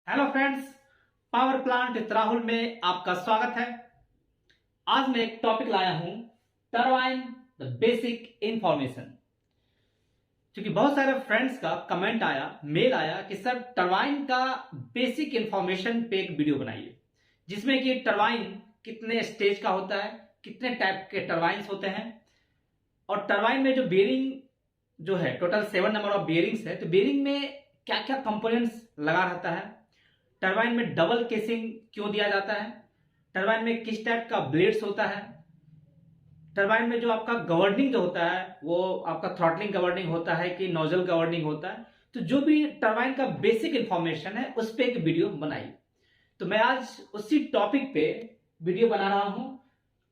Hello friends, power plant Rahul में आपका स्वागत है। आज मैं एक टॉपिक लाया हूं, टरबाइन द बेसिक इंफॉर्मेशन। क्योंकि बहुत सारे फ्रेंड्स का कमेंट आया, मेल आया कि सर टरबाइन का बेसिक इंफॉर्मेशन पे एक वीडियो बनाइए, जिसमें कि टरबाइन कितने स्टेज का होता है, कितने टाइप के टरबाइंस होते हैं, और टरबाइन में जो बेरिंग जो है टोटल 7 नंबर ऑफ बेरिंग्स है, तो बेरिंग में क्या क्या कंपोनेंट्स लगा रहता है, टरबाइन में डबल केसिंग क्यों दिया जाता है, टरबाइन में किस टाइप का ब्लेड्स होता है, टरबाइन में जो आपका गवर्निंग जो होता है वो आपका थ्रॉटलिंग गवर्निंग होता है कि नोजल गवर्निंग होता है। तो जो भी टरबाइन का बेसिक इंफॉर्मेशन है उस पर एक वीडियो बनाई। तो मैं आज उसी टॉपिक पे वीडियो बना रहा हूं,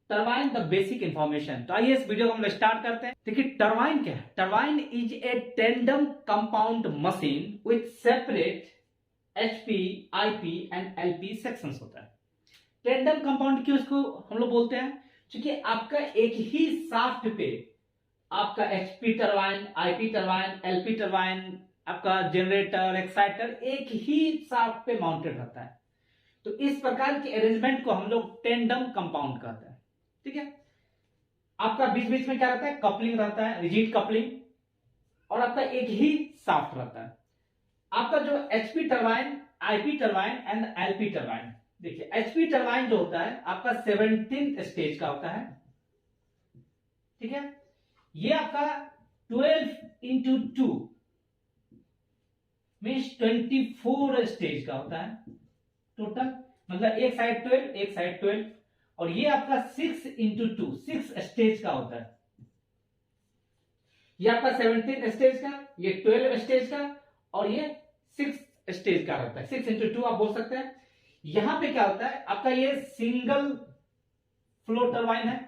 टरबाइन द बेसिक इंफॉर्मेशन। तो आइए इस वीडियो को हम स्टार्ट करते हैं। देखिए टरबाइन क्या है। Turbine is a tandem compound machine with separate HP, IP and LP sections होता है। टेंडम कंपाउंड क्यों इसको हम लोग बोलते हैं? क्योंकि आपका एक ही शाफ्ट पे आपका HP turbine, IP turbine, LP turbine, आपका जनरेटर, एक्साइटर एक ही शाफ्ट पे माउंटेड रहता है। तो इस प्रकार के अरेंजमेंट को हम लोग टेंडम कंपाउंड कहते हैं। ठीक है, आपका बीच बीच में क्या रहता है, कपलिंग रहता है, रिजिड कपलिंग, और आपका एक ही शाफ्ट रहता है। आपका जो HP turbine, IP turbine and LP turbine, देखिए HP टरबाइन जो होता है आपका 17th स्टेज का होता है। ठीक है, ये आपका 12x2 मीन्स 24 स्टेज का होता है टोटल, मतलब एक साइड 12 एक साइड 12, और ये आपका 6x2 6 स्टेज का होता है। ये आपका 17 स्टेज का, ये 12 स्टेज का, और ये 6 स्टेज का रहता है। 6x2 आप बोल सकते हैं। यहां पे क्या होता है आपका, ये सिंगल फ्लो टरबाइन है,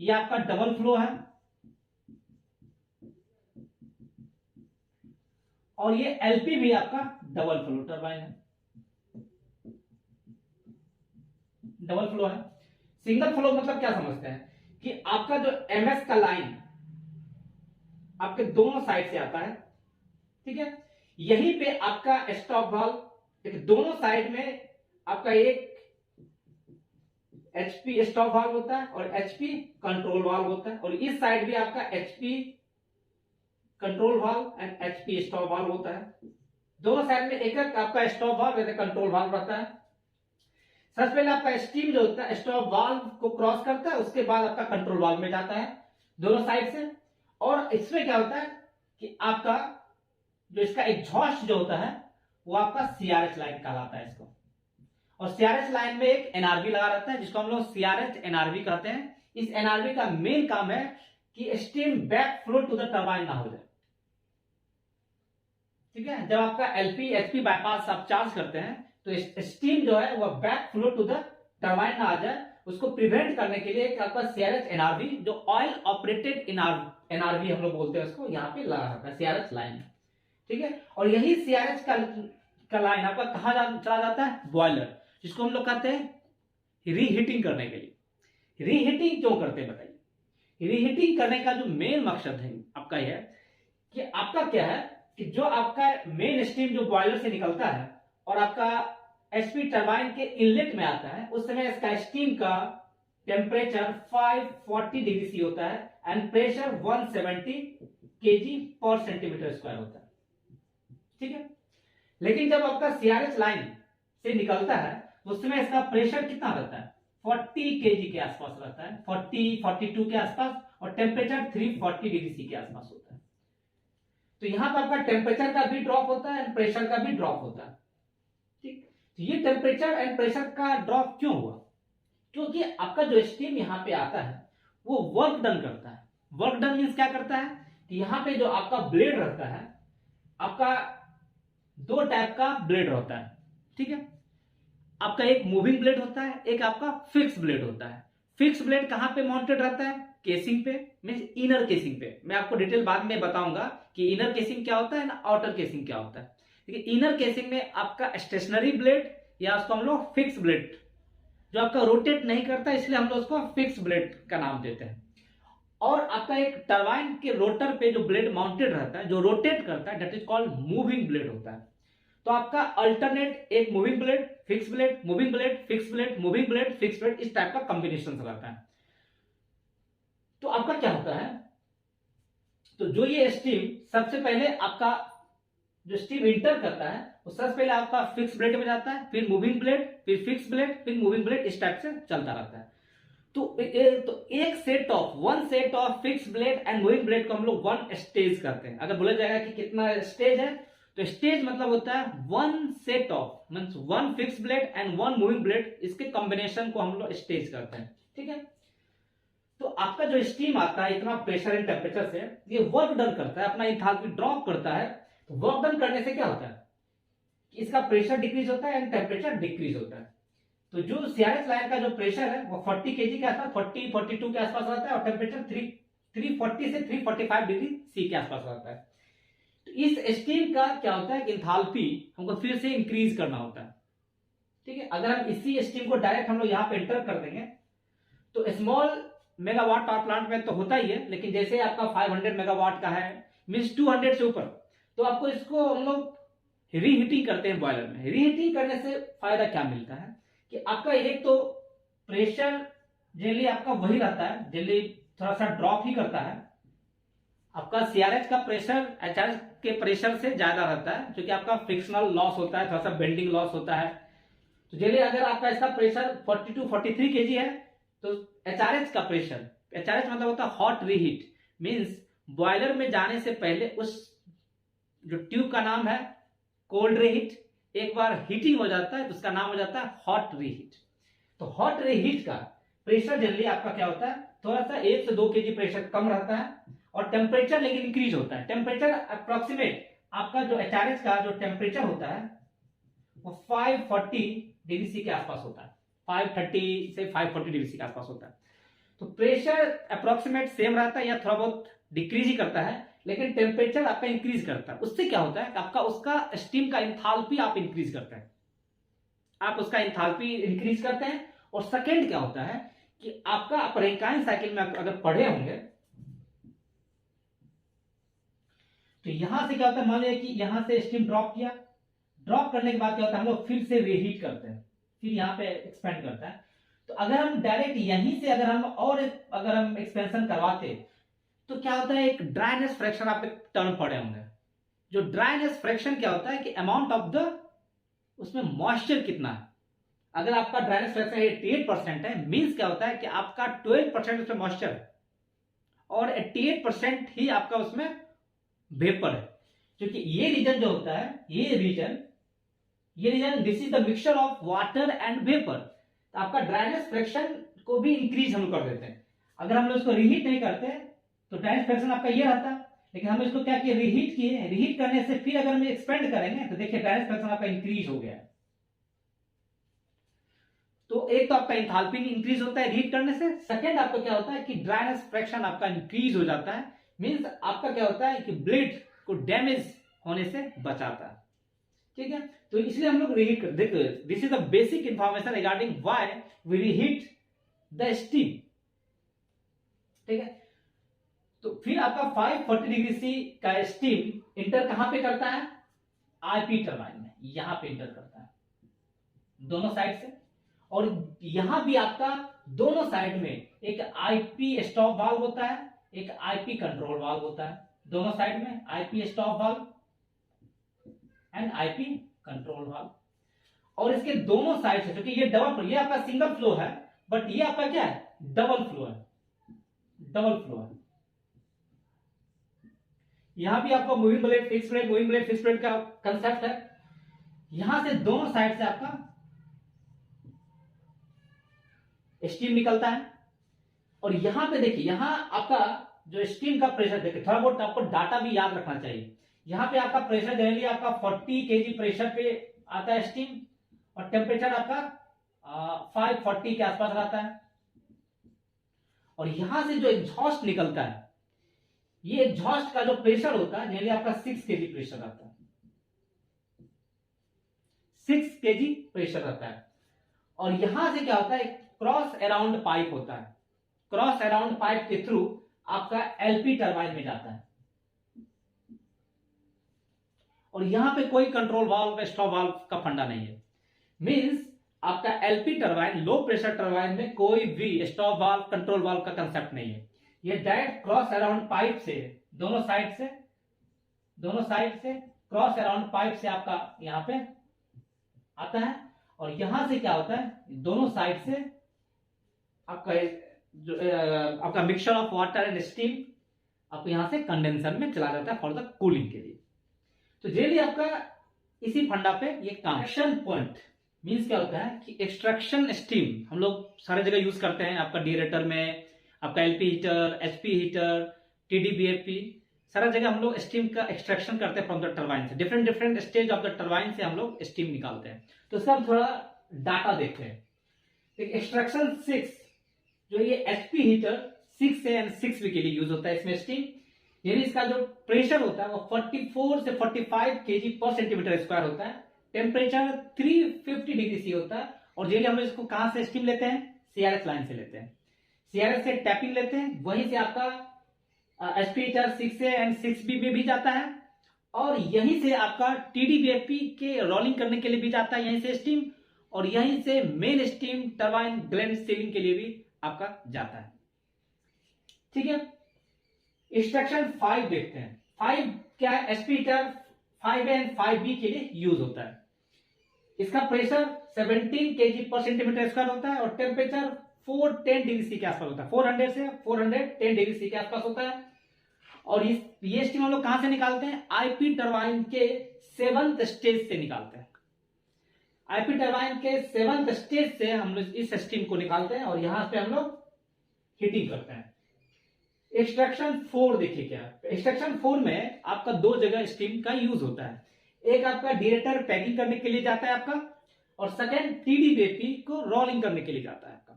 ये आपका डबल फ्लो है, और ये LP भी आपका डबल फ्लो टरबाइन है, डबल फ्लो है। सिंगल फ्लो मतलब क्या समझते हैं कि आपका जो MS का लाइन आपके दोनों साइड से आता है। ठीक है, यहीं पे आपका स्टॉप वाल्व, दोनों साइड में आपका एक HP स्टॉप वाल्व होता है और HP कंट्रोल वाल्व होता है, और इस साइड भी आपका HP control valve and HP stop valve होता है। दोनों साइड में एक एक आपका स्टॉप वाल्व या कंट्रोल वाल्व रहता है। सबसे पहले आपका स्टीम जो होता है स्टॉप वाल्व को क्रॉस करता है, उसके बाद आपका कंट्रोल वाल्व में जाता है दोनों साइड से। और इसमें क्या होता है कि आपका जो इसका एग्जॉस्ट जो होता है वो आपका CRH लाइन कहलाता है इसको, और CRH लाइन में एक NRV लगा रहता है जिसको हम लोग CRH NRV कहते हैं। इस NRV का मेन काम है कि steam back flow to the turbine ना हो जाए। ठीक है, जब आपका LP HP बाईपास आप चार्ज करते हैं तो स्टीम जो है वह back flow to the turbine ना आ जाए, उसको प्रिवेंट करने के लिए एक आपका CRH NRV, जो ऑयल ऑपरेटेड NRV हम लोग बोलते हैं उसको, यहां पे लगा रहता है CRH लाइन। ठीक है, और यही CRH का लाइन आपका कहा चला जाता है, बॉयलर, जिसको हम लोग कहते हैं रीहीटिंग करने के लिए। रीहीटिंग क्यों करते हैं बताइए? रीहीटिंग करने का जो मेन मकसद है आपका यह है कि आपका क्या है कि जो आपका मेन स्टीम जो बॉयलर से निकलता है और आपका HP टरबाइन के इनलेट में आता है, उस समय इसका स्टीम का टेम्परेचर 540 डिग्री सी होता है एंड प्रेशर 170 kg पर सेंटीमीटर स्क्वायर होता है। ठीक है, लेकिन जब आपका CRH लाइन से निकलता है तो उस समय इसका प्रेशर कितना रहता है, 40 kg के आसपास रहता है, 42 के आसपास, और टेम्परेचर 340 डिग्री सी के आसपास होता है। तो यहां पर आपका टेम्परेचर का भी ड्रॉप होता है, प्रेशर का भी ड्रॉप होता है। ठीक, तो ये टेम्परेचर एंड प्रेशर का ड्रॉप क्यों हुआ? क्योंकि आपका जो स्टीम यहां पे आता है वो वर्क डन करता है। वर्क डन मीन्स क्या करता है कि यहां पे जो आपका ब्लेड रहता है, आपका दो टाइप का ब्लेड होता है। ठीक है, आपका एक मूविंग ब्लेड होता है, एक आपका फिक्स ब्लेड होता है। फिक्स ब्लेड कहां पे माउंटेड रहता है, केसिंग पे, मींस इनर केसिंग पे। मैं आपको डिटेल बाद में बताऊंगा कि इनर केसिंग क्या होता है ना आउटर केसिंग क्या होता है। ठीक है, इनर केसिंग में आपका स्टेशनरी ब्लेड, या उसको हम लोग फिक्स ब्लेड, जो आपका रोटेट नहीं करता, इसलिए हम लोग उसको फिक्स ब्लेड का नाम देते हैं। और आपका एक टरबाइन के रोटर पे जो ब्लेड माउंटेड रहता है जो रोटेट करता है, that is called moving blade होता है। तो आपका अल्टरनेट एक moving blade, fix blade, moving blade, fix blade, moving blade, fix blade, इस टाइप का कॉम्बिनेशन रहता है। तो आपका क्या होता है, तो जो ये स्टीम सबसे पहले आपका जो स्टीम इंटर करता है वो सबसे पहले आपका फिक्स ब्लेड में जाता है, फिर मूविंग ब्लेड, फिर फिक्स ब्लेड, फिर मूविंग ब्लेड, इस टाइप से चलता रहता है। तो एक one set of fix blade and moving blade को हम लोग वन स्टेज करते हैं। अगर बोला जाएगा कि कितना स्टेज है, तो स्टेज मतलब होता है one set of means one fix blade and one moving blade, इसके कॉम्बिनेशन को हम लोग स्टेज करते हैं। ठीक है, तो आपका जो स्टीम आता है इतना प्रेशर एंड टेम्परेचर से, ये वर्क डन करता है, अपना इंथैल्पी ड्रॉप करता है। तो वर्क डन करने से क्या होता है कि इसका प्रेशर डिक्रीज होता है एंड टेम्परेचर डिक्रीज होता है। तो जो सीआरएस लाइन का जो प्रेशर है वो 40 केजी के आसपास, 42 के आसपास रहता है, और टेम्परेचर 340 से 345 डिग्री सी के आसपास रहता है। तो इस स्टीम का क्या होता है कि इंथैल्पी हमको फिर से इंक्रीज करना होता है। ठीक है, अगर हम इसी स्टीम को डायरेक्ट हम लोग यहां पे एंटर कर देंगे तो स्मॉल मेगावाट पावर प्लांट में तो होता ही है, लेकिन जैसे आपका 500 मेगावाट का है मीन्स 200 से ऊपर, तो आपको इसको हम लोग रीहीटिंग करते हैं बॉयलर में। रीहीटिंग करने से फायदा क्या मिलता है कि आपका एक तो प्रेशर जनरली आपका वही रहता है, जनरली थोड़ा सा ड्रॉप ही करता है। आपका सीआरएच का प्रेशर एचआरएच के प्रेशर से ज्यादा रहता है, क्योंकि आपका फ्रिक्शनल लॉस होता है, थोड़ा सा बेंडिंग लॉस होता है। तो जनरली अगर आपका इसका प्रेशर 42 43 केजी है, तो एचआरएच का प्रेशर, एचआरएच मतलब होता है हॉट रीहीट, मींस बॉयलर में जाने से पहले उस जो ट्यूब का नाम है कोल्ड रीहीट, एक बार हीटिंग हो जाता है तो उसका नाम हो जाता है हॉट रीहीट। तो हॉट रीहीट का प्रेशर जनरली आपका क्या होता है, थोड़ा सा 1 से 2 केजी प्रेशर कम रहता है, और टेम्परेचर लेकिन इंक्रीज होता है। टेम्परेचर अप्रोक्सीमेट आपका जो एचआरएच का जो टेम्परेचर होता है वो 540 डिग्री सी के आसपास होता है, 530 से 540 डिग्री सी के आसपास होता है। तो प्रेशर अप्रोक्सीमेट सेम रहता है या थोड़ा बहुत डिक्रीज ही करता है, लेकिन टेम्परेचर आपका इंक्रीज करता है। उससे क्या होता है कि आपका उसका स्टीम का इंथैल्पी आप इंक्रीज करते हैं, आप उसका इंथैल्पी इंक्रीज करते हैं। और सेकेंड क्या होता है कि आपका आप रैंकाइन साइकिल में अगर पढ़े होंगे तो यहां से क्या होता है, मान लिया कि यहां से स्टीम ड्रॉप किया, ड्रॉप करने के बाद क्या होता है हम लोग फिर से रीहीट करते हैं, फिर यहां पे एक्सपेंड करता है। तो अगर हम डायरेक्ट यहीं से अगर हम एक्सपेंशन करवाते तो क्या होता है, एक ड्राइनेस फ्रैक्शन आप एक टर्म पढ़े होंगे। जो ड्राइनेस फ्रैक्शन क्या होता है कि अमाउंट ऑफ द उसमें मॉइस्चर कितना है। अगर आपका ड्राइनेस फ्रैक्शन 88% है, मींस क्या होता है कि आपका 12% उसमें मॉइस्चर है और 88% ही आपका उसमें वेपर है। क्योंकि ये रीजन जो होता है, ये region this is the mixture of water and vapour. तो आपका ड्राइनेस फ्रैक्शन को भी इंक्रीज हम कर देते हैं। अगर हम लोग इसको रीहीट नहीं करते तो ड्राइनेस फ्रैक्शन आपका ये रहता है, लेकिन हम इसको क्या किए, रीहीट किए। रीहीट करने से फिर अगर हम एक्सपेंड करेंगे तो देखिए ड्राइनेस फ्रैक्शन आपका इंक्रीज हो गया है। तो एक तो आपका इंथैल्पी इंक्रीज होता है रीहीट करने से, सेकंड आपका क्या होता है कि ड्राइनेस फ्रैक्शन आपका इंक्रीज हो जाता है, मींस आपका क्या होता है कि ब्लेड को डैमेज होने से बचाता है। ठीक है, तो इसलिए हम लोग रीहीट कर देखो, this is the basic information regarding why we reheat the steam. ठीक है, तो फिर आपका 540 डिग्री सी का स्टीम इंटर कहां पे करता है, आईपी टरबाइन में, यहां पे इंटर करता है दोनों साइड से। और यहां भी आपका दोनों साइड में एक आईपी स्टॉप वाल्व होता है, एक आईपी कंट्रोल वाल्व होता है। दोनों साइड में IP stop valve and IP control valve. और इसके दोनों साइड से, क्योंकि ये डबल फ्लो, ये आपका सिंगल फ्लो है, बट ये आपका क्या है, डबल फ्लो है, डबल फ्लो है। यहां भी आपका moving blade fix blade, moving blade fix blade का कंसेप्ट है। यहां से दोनों साइड से आपका स्टीम निकलता है। और यहां पे देखिए, यहां आपका जो स्टीम का प्रेशर देखिए, थोड़ा बहुत आपको डाटा भी याद रखना चाहिए। यहां पे आपका प्रेशर जनरली आपका 40 केजी प्रेशर पे आता है स्टीम, और टेम्परेचर आपका 540 के आसपास रहता है। और यहां से जो एग्जॉस्ट निकलता है, ये एग्जॉस्ट का जो प्रेशर होता है जनरली आपका 6 केजी प्रेशर आता है, 6 केजी प्रेशर रहता है। और यहां से क्या होता है, क्रॉस अराउंड पाइप होता है, क्रॉस अराउंड पाइप के थ्रू आपका एलपी टरबाइन में जाता है। और यहां पे कोई कंट्रोल वाल्व स्टॉप वाल्व का फंडा नहीं है। मींस आपका LP turbine, low pressure turbine में कोई भी स्टॉप वाल्व, कंट्रोल वाल्व का कंसेप्ट नहीं है। ये डायरेक्ट क्रॉस अराउंड पाइप से, दोनों साइड से क्रॉस अराउंड पाइप से आपका यहां पे आता है, और यहां से क्या होता है, दोनों साइड से आपका mixture of water and steam आपको यहां से कंडेंसर में चला जाता है फॉर द कूलिंग के लिए। तो जनरली आपका इसी फंडा पे ये कनेक्शन पॉइंट मींस क्या होता है कि एक्सट्रैक्शन स्टीम हम लोग सारे जगह यूज करते हैं, आपका डीरेटर में, आपका एलपी हीटर, एचपी हीटर, टीडीबीएफपी, सारा जगह हम लोग स्टीम का एक्सट्रैक्शन करते हैं फ्रॉम द टरबाइन से। Different stage of the turbine से हम लोग स्टीम निकालते हैं। तो इसका हम थोड़ा डाटा देखते हैं। एक्सट्रैक्शन 6 जो ये HP heater 6A and 6B के लिए यूज होता है इसमें स्टीम, यानी इसका जो प्रेशर होता है वो 44 से 45 kg पर सेंटीमीटर स्क्वायर होता है। टेम्परेचर 350 डिग्री सी होता है। और जनरली हम इसको कहां से स्टीम लेते हैं, सीआरएस लाइन से लेते हैं। सीआरएस से टैपिंग लेते हैं, वहीं से आपका HP heater 6A and 6B में भी जाता है, और यहीं से आपका टीडीबीएफपी के रोलिंग करने के लिए भी जाता है यहीं से स्टीम, और यहीं से main steam turbine gland ceiling के लिए भी आपका जाता है। ठीक है, इंस्ट्रक्शन 5 देखते हैं। 5 क्या है, HP heater 5A and 5B के लिए यूज होता है। इसका प्रेशर 17 kg पर सेंटीमीटर स्क्वायर होता है, और टेम्परेचर 410 डिग्री सी के आसपास होता है। 400 से 410 डिग्री सी के आसपास होता है। और ये स्टीम हम लोग कहां से निकालते हैं, आईपी टरबाइन के 7th स्टेज से निकालते हैं। आईपी टरबाइन के 7th स्टेज से हम लोग इस स्टीम को निकालते हैं, और यहां पे हम लोग हीटिंग करते हैं। एक्सट्रैक्शन 4 देखिए क्या है। एक्सट्रैक्शन 4 में आपका 2 जगह स्टीम का यूज होता है। एक आपका डीरेटर पैकिंग करने के लिए जाता है आपका, और सेकेंड टीडीबीएफपी को रोलिंग करने के लिए जाता है आपका।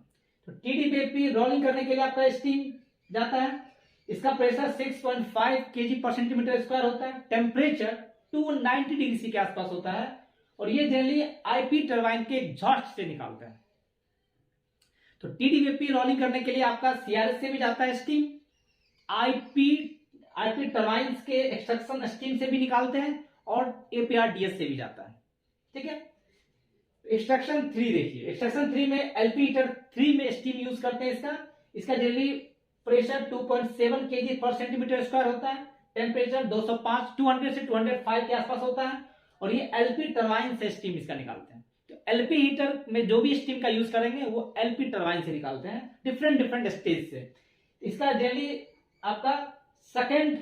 तो टीडीबीएफपी रोलिंग करने के लिए आपका स्टीम जाता है। इसका प्रेशर 6.5 kg पर सेंटीमीटर स्क्वायर होता है। टेम्परेचर 290 डिग्री सी के आसपास होता है, और ये जनरली आईपी टरबाइन के एग्जॉस्ट से निकालता है। तो टीडीबीएफपी रोलिंग करने के लिए आपका सीआरएस से भी जाता है स्टीम, आईपी टरबाइन के एक्सट्रैक्शन स्टीम से भी निकालते हैं, और एपीआरडीएस से भी जाता है। ठीक है, एक्सट्रैक्शन 3 देखिए। एक्सट्रैक्शन 3 में एलपी हीटर 3 में स्टीम यूज करते हैं। इसका जनरली प्रेशर 2.7 kg पर सेंटीमीटर स्क्वायर होता है। टेम्परेचर 200 से 205 के आसपास होता है, और ये एलपी टरबाइन से स्टीम इसका निकालते हैं। तो एलपी हीटर में जो भी स्टीम का यूज करेंगे वो एलपी टरबाइन से निकालते हैं, डिफरेंट स्टेज से। इसका जनरली आपका सेकेंड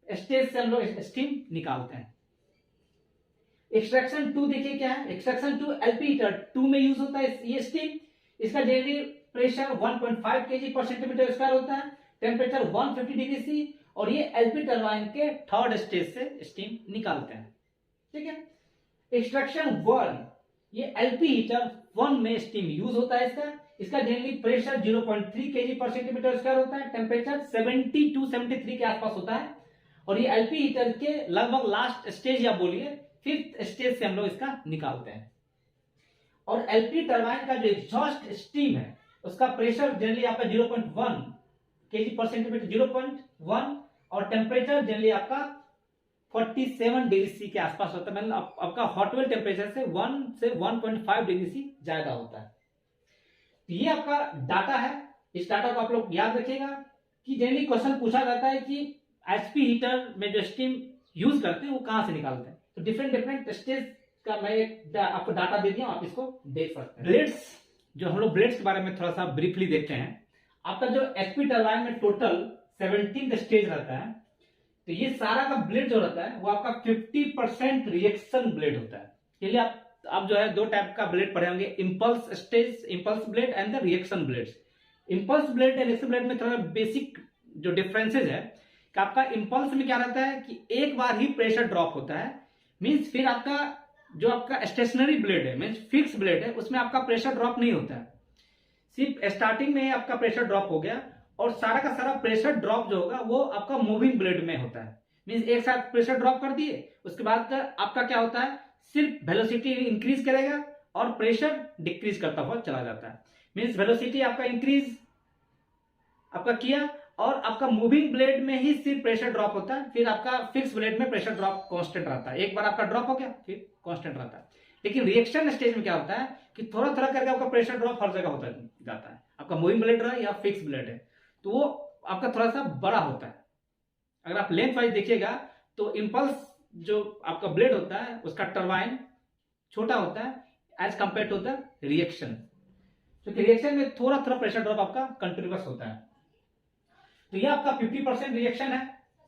स्टेज से हम लोग स्टीम निकालते हैं। एक्सट्रैक्शन 2 देखिए क्या है। एक्सट्रैक्शन 2 एलपी हीटर 2 में यूज होता है ये स्टीम। इसका जनरली प्रेशर 1.5 kg पर सेंटीमीटर स्क्वायर होता है। टेम्परेचर 150 डिग्री सी, और ये एलपी टरबाइन के 3rd स्टेज से स्टीम निकालते हैं। ठीक है, एक्सट्रैक्शन 1 ये एलपी हीटर 1 में स्टीम यूज होता है। इसका जनरली प्रेशर 0.3 kg पर सेंटीमीटर स्क्वायर होता है। टेम्परेचर 70 to 73 के आसपास होता है, और ये एलपी हीटर के लगभग लास्ट स्टेज या बोलिए 5th स्टेज से हम लोग इसका निकालते हैं। और एलपी टरबाइन का जो एग्जॉस्ट स्टीम है उसका प्रेशर जनरली आपका 0.1 kg पर सेंटीमीटर 0.1, और टेम्परेचर जनरली आपका 47 डिग्री सी के आसपास होता है। मतलब आपका हॉट वेल टेम्परेचर से 1 से 1.5 डिग्री सी ज्यादा होता है। तो ये आपका डाटा है। इस डाटा को आप लोग याद रखिएगा कि जनरली क्वेश्चन पूछा जाता है कि एचपी हीटर में जो स्टीम यूज करते हैं वो कहां से निकालते हैं। तो डिफरेंट स्टेज का मैं आपको डाटा दे दिया, आप इसको देख सकते हैं। ब्लेड्स, जो हम लोग ब्लेड्स के बारे में थोड़ा सा ब्रीफली देखते हैं। आपका जो एचपी टरबाइन में टोटल 17 स्टेज रहता है, तो ये सारा का ब्लेड जो रहता है वो आपका 50% रिएक्शन ब्लेड होता है। चलिए आप जो है 2 टाइप का ब्लेड पढ़े होंगे, impulse stage, impulse blade and the reaction blades. Impulse blade and reaction blade में थोड़ा बेसिक जो डिफरेंसेज है कि आपका इंपल्स में क्या रहता है कि एक बार ही प्रेशर ड्रॉप होता है, मींस फिर आपका जो आपका स्टेशनरी ब्लेड है मींस फिक्स ब्लेड है उसमें आपका प्रेशर ड्रॉप नहीं होता है। सिर्फ स्टार्टिंग में आपका प्रेशर ड्रॉप हो गया, और सारा का सारा प्रेशर ड्रॉप जो होगा वो आपका मूविंग ब्लेड में होता है। मींस एक साथ प्रेशर ड्रॉप कर दिए, उसके बाद आपका क्या होता है, सिर्फ वेलोसिटी इंक्रीज करेगा और प्रेशर डिक्रीज करता हुआ चला जाता है। मींस वेलोसिटी आपका इंक्रीज आपका किया, और आपका मूविंग ब्लेड में ही सिर्फ प्रेशर ड्रॉप होता है, फिर आपका फिक्स ब्लेड में प्रेशर ड्रॉप कांस्टेंट रहता है। एक बार आपका ड्रॉप हो गया फिर कांस्टेंट रहता है। लेकिन रिएक्शन स्टेज में क्या होता है कि थोड़ा थोड़ा करके आपका प्रेशर ड्रॉप हर जगह होता जाता है। आपका मूविंग ब्लेड रहा या फिक्स ब्लेड है तो वो आपका थोड़ा सा बड़ा होता है। अगर आप लेंथ वाइज देखिएगा तो इंपल्स जो आपका ब्लेड होता है उसका टरबाइन छोटा होता है as compare to the reaction, क्योंकि रिएक्शन में थोड़ा थोड़ा प्रेशर ड्रॉप आपका कंटिन्यूअस होता है। तो ये आपका 50% रिएक्शन है।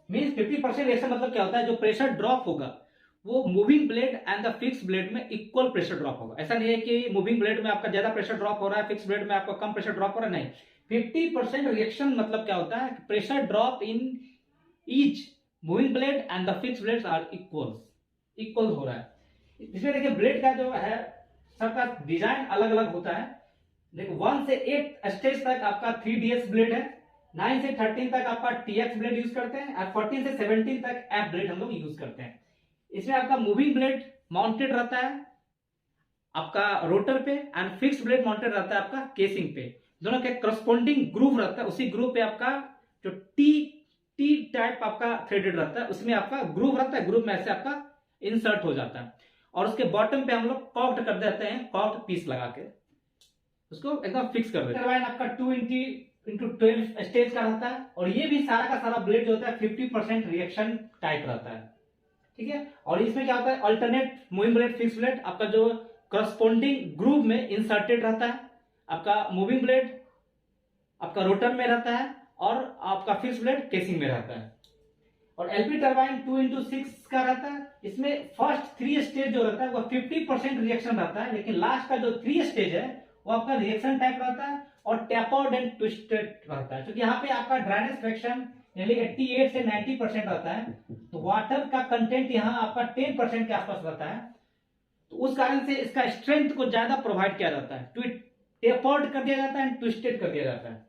मींस 50% रिएक्शन मतलब क्या होता है, जो प्रेशर ड्रॉप होगा वो moving blade and the fix blade में इक्वल प्रेशर ड्रॉप होगा। ऐसा नहीं है कि मूविंग ब्लेड में आपका ज्यादा प्रेशर ड्रॉप हो रहा है, फिक्स ब्लेड में आपका कम प्रेशर ड्रॉप हो रहा है, नहीं। 50% रिएक्शन मतलब क्या होता है, pressure drop in each moving blade and the fix blades are equal हो रहा है। इसमें देखिए ब्लेड का जो है सबका डिजाइन अलग अलग होता है। देखो 1 से 8 स्टेज तक आपका 3DS ब्लेड है, 9 से 13 तक आपका TX ब्लेड यूज करते हैं और 14 से 17 तक F ब्लेड हम लोग यूज करते हैं। इसमें आपका मूविंग ब्लेड माउंटेड रहता है आपका रोटर पे एंड फिक्स ब्लेड माउंटेड रहता है आपका केसिंग पे। दोनों के करस्पॉन्डिंग ग्रूव रहता है, उसी ग्रूव पे आपका जो टी टाइप आपका थ्रेडेड रहता है उसमें आपका ग्रूव रहता है, ग्रूव में ऐसे आपका इंसर्ट हो जाता है और उसके बॉटम पे हम लोग कॉक्ड कर देते हैं, कॉक्ड पीस लगा के उसको एकदम फिक्स कर देते हैं। टरबाइन आपका 2x12 स्टेज का रहता है और ये भी सारा का सारा ब्लेड जो होता है 50% रिएक्शन टाइप रहता है, ठीक है। और इसमें क्या होता है, alternate moving blade fix blade आपका जो करस्पॉन्डिंग ग्रूव में इंसर्टेड रहता है। आपका मूविंग ब्लेड आपका रोटर में रहता है और आपका फिक्स ब्लेड केसिंग में रहता है। और एलपी टरबाइन 2x6 का रहता है। इसमें फर्स्ट 3 स्टेज जो रहता है वो 50% रिएक्शन रहता है, लेकिन लास्ट का जो 3 स्टेज है वो आपका रिएक्शन टाइप रहता है और टैपर्ड एंड ट्विस्टेड रहता है, क्योंकि यहाँ पे आपका ड्राइनेस फ्रैक्शन यानी 88 से 90% रहता है, तो वाटर का कंटेंट यहाँ आपका 10% के आसपास रहता है। तो उस कारण से इसका स्ट्रेंथ को ज्यादा प्रोवाइड किया जाता है, टेपर्ड कर दिया जाता है एंड ट्विस्टेड कर दिया जाता है।